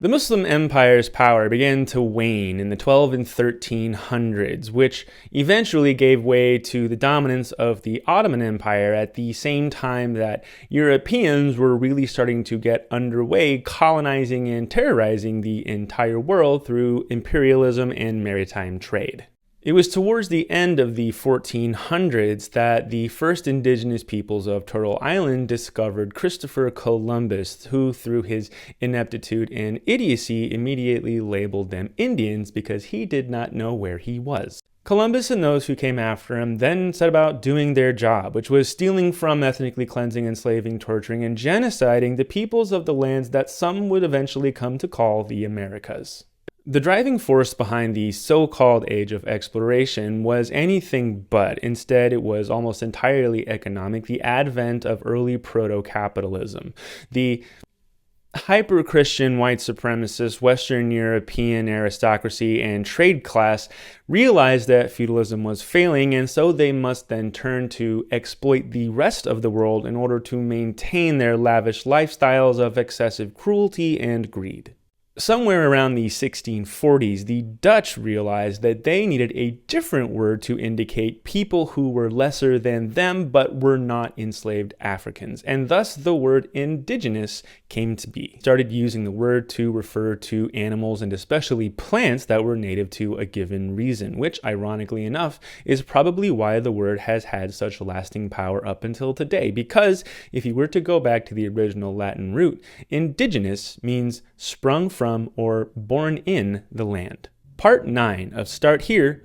The Muslim empire's power began to wane in the 12 and 1300s, which eventually gave way to the dominance of the Ottoman Empire at the same time that Europeans were really starting to get underway colonizing and terrorizing the entire world through imperialism and maritime trade. It was towards the end of the 1400s that the first indigenous peoples of Turtle Island discovered Christopher Columbus, who, through his ineptitude and idiocy, immediately labeled them Indians because he did not know where he was. Columbus and those who came after him then set about doing their job, which was stealing from, ethnically cleansing, enslaving, torturing, and genociding the peoples of the lands that some would eventually come to call the Americas. The driving force behind the so-called age of exploration was anything but. Instead, it was almost entirely economic, the advent of early proto-capitalism. The hyper-Christian white supremacist Western European aristocracy and trade class realized that feudalism was failing, and so they must then turn to exploit the rest of the world in order to maintain their lavish lifestyles of excessive cruelty and greed. Somewhere around the 1640s, the Dutch realized that they needed a different word to indicate people who were lesser than them but were not enslaved Africans, and thus the word indigenous came to be. Started using the word to refer to animals and especially plants that were native to a given region, which, ironically enough, is probably why the word has had such lasting power up until today, because if you were to go back to the original Latin root, indigenous means sprung from or born in the land. Part 9 of Start Here,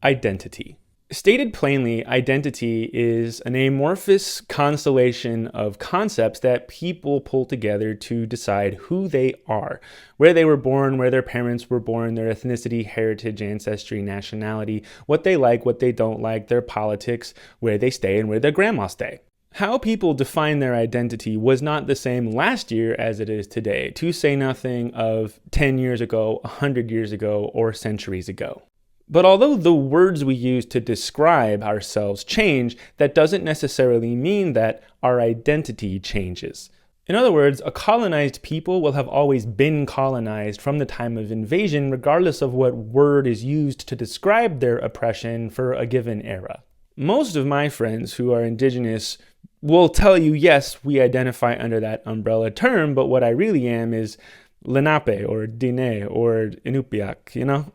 Identity. Stated plainly, identity is an amorphous constellation of concepts that people pull together to decide who they are, where they were born, where their parents were born, their ethnicity, heritage, ancestry, nationality, what they like, what they don't like, their politics, where they stay, and where their grandma stay. How people define their identity was not the same last year as it is today, to say nothing of 10 years ago, 100 years ago, or centuries ago. But although the words we use to describe ourselves change, that doesn't necessarily mean that our identity changes. In other words, a colonized people will have always been colonized from the time of invasion, regardless of what word is used to describe their oppression for a given era. Most of my friends who are indigenous will tell you, yes, we identify under that umbrella term, but what I really am is Lenape or Diné or Inupiaq, you know?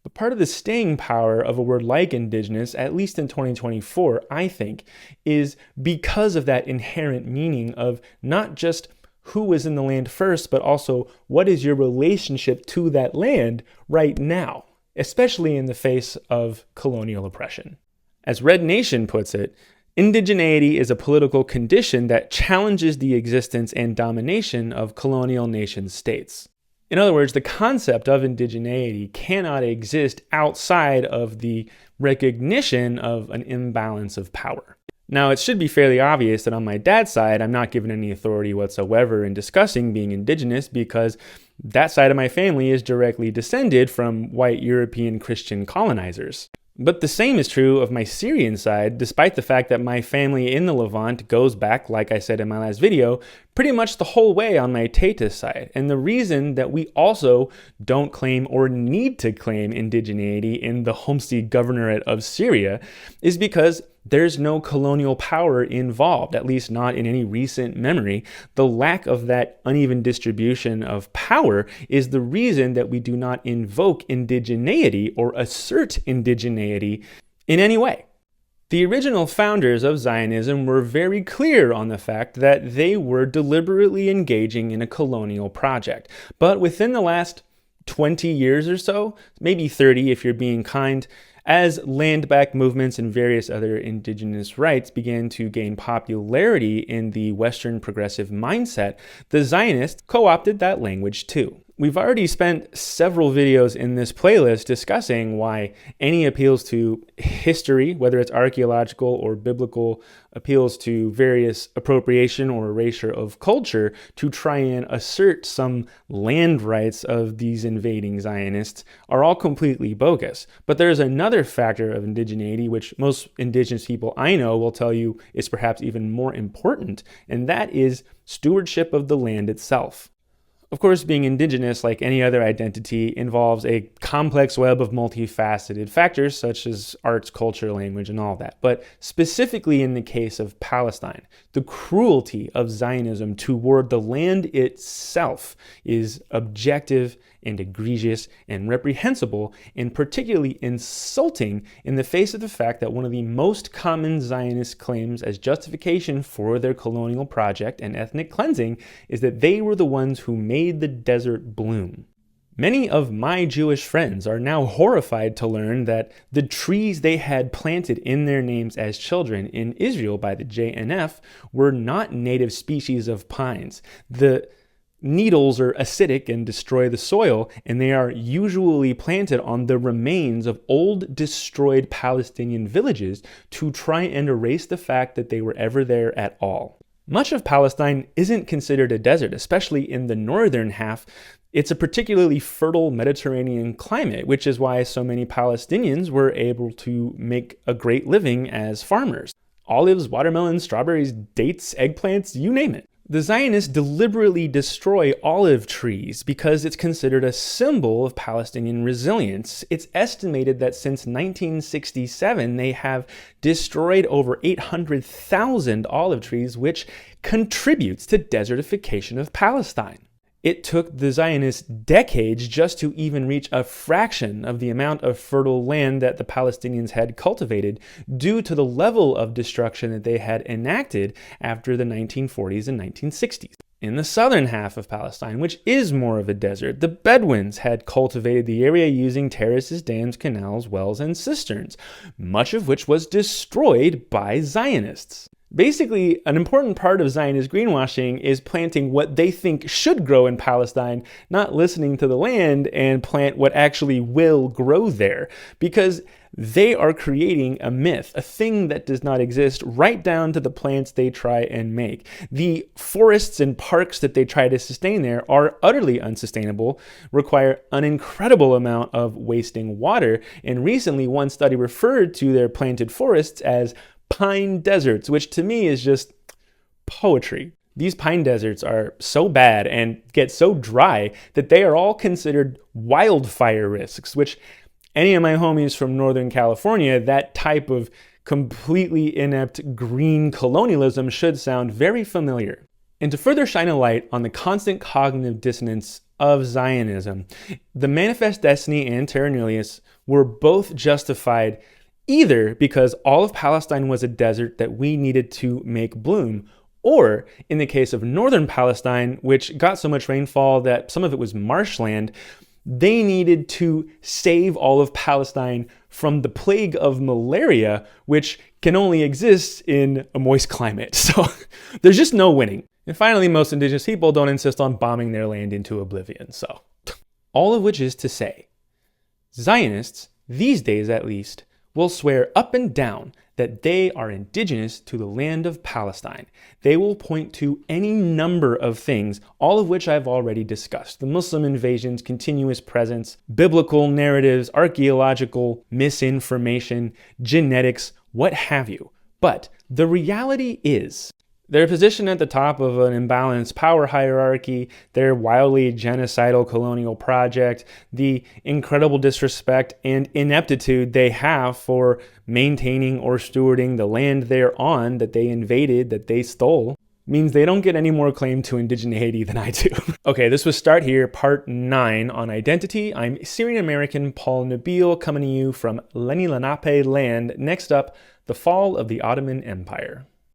But part of the staying power of a word like indigenous, at least in 2024, I think, is because of that inherent meaning of not just who was in the land first, but also what is your relationship to that land right now, especially in the face of colonial oppression. As Red Nation puts it, indigeneity is a political condition that challenges the existence and domination of colonial nation-states. In other words, the concept of indigeneity cannot exist outside of the recognition of an imbalance of power. Now, it should be fairly obvious that on my dad's side, I'm not given any authority whatsoever in discussing being indigenous because that side of my family is directly descended from white European Christian colonizers. But the same is true of my Syrian side, despite the fact that my family in the Levant goes back, like I said in my last video, pretty much the whole way on my Tayta side. And the reason that we also don't claim or need to claim indigeneity in the Homsi Governorate of Syria is because there's no colonial power involved, at least not in any recent memory. The lack of that uneven distribution of power is the reason that we do not invoke indigeneity or assert indigeneity in any way. The original founders of Zionism were very clear on the fact that they were deliberately engaging in a colonial project. But within the last 20 years or so, maybe 30 if you're being kind, as landback movements and various other indigenous rights began to gain popularity in the Western progressive mindset, the Zionists co-opted that language too. We've already spent several videos in this playlist discussing why any appeals to history, whether it's archaeological or biblical, appeals to various appropriation or erasure of culture to try and assert some land rights of these invading Zionists are all completely bogus. But there's another factor of indigeneity, which most indigenous people I know will tell you is perhaps even more important, and that is stewardship of the land itself. Of course, being indigenous, like any other identity, involves a complex web of multifaceted factors such as arts, culture, language, and all that. But specifically in the case of Palestine, the cruelty of Zionism toward the land itself is objective and egregious and reprehensible, and particularly insulting in the face of the fact that one of the most common Zionist claims as justification for their colonial project and ethnic cleansing is that they were the ones who made the desert bloom. Many of my Jewish friends are now horrified to learn that the trees they had planted in their names as children in Israel by the JNF were not native species of pines. The needles are acidic and destroy the soil, and they are usually planted on the remains of old destroyed Palestinian villages to try and erase the fact that they were ever there at all. Much of Palestine isn't considered a desert, especially in the northern half. It's a particularly fertile Mediterranean climate, which is why so many Palestinians were able to make a great living as farmers. Olives, watermelons, strawberries, dates, eggplants, you name it. The Zionists deliberately destroy olive trees because it's considered a symbol of Palestinian resilience. It's estimated that since 1967, they have destroyed over 800,000 olive trees, which contributes to desertification of Palestine. It took the Zionists decades just to even reach a fraction of the amount of fertile land that the Palestinians had cultivated due to the level of destruction that they had enacted after the 1940s and 1960s. In the southern half of Palestine, which is more of a desert, the Bedouins had cultivated the area using terraces, dams, canals, wells, and cisterns, much of which was destroyed by Zionists. Basically, an important part of Zionist greenwashing is planting what they think should grow in Palestine, not listening to the land and plant what actually will grow there, because they are creating a myth, a thing that does not exist, right down to the plants they try and make. The forests and parks that they try to sustain there are utterly unsustainable, require an incredible amount of wasting water, and recently one study referred to their planted forests as pine deserts, which to me is just poetry. These pine deserts are so bad and get so dry that they are all considered wildfire risks, which any of my homies from Northern California, that type of completely inept green colonialism should sound very familiar. And to further shine a light on the constant cognitive dissonance of Zionism, the Manifest Destiny and Terra Nullius were both justified either because all of Palestine was a desert that we needed to make bloom, or in the case of northern Palestine, which got so much rainfall that some of it was marshland, they needed to save all of Palestine from the plague of malaria, which can only exist in a moist climate. So there's just no winning. And finally, most indigenous people don't insist on bombing their land into oblivion. So all of which is to say, Zionists, these days at least, will swear up and down that they are indigenous to the land of Palestine. They will point to any number of things, all of which I've already discussed. The Muslim invasions, continuous presence, biblical narratives, archaeological misinformation, genetics, what have you. But the reality is, their position at the top of an imbalanced power hierarchy, their wildly genocidal colonial project, the incredible disrespect and ineptitude they have for maintaining or stewarding the land they're on, that they invaded, that they stole, means they don't get any more claim to indigeneity than I do. Okay, this was Start Here, part 9 on identity. I'm Syrian-American Paul Nabil coming to you from Lenni Lenape land. Next up, the fall of the Ottoman Empire.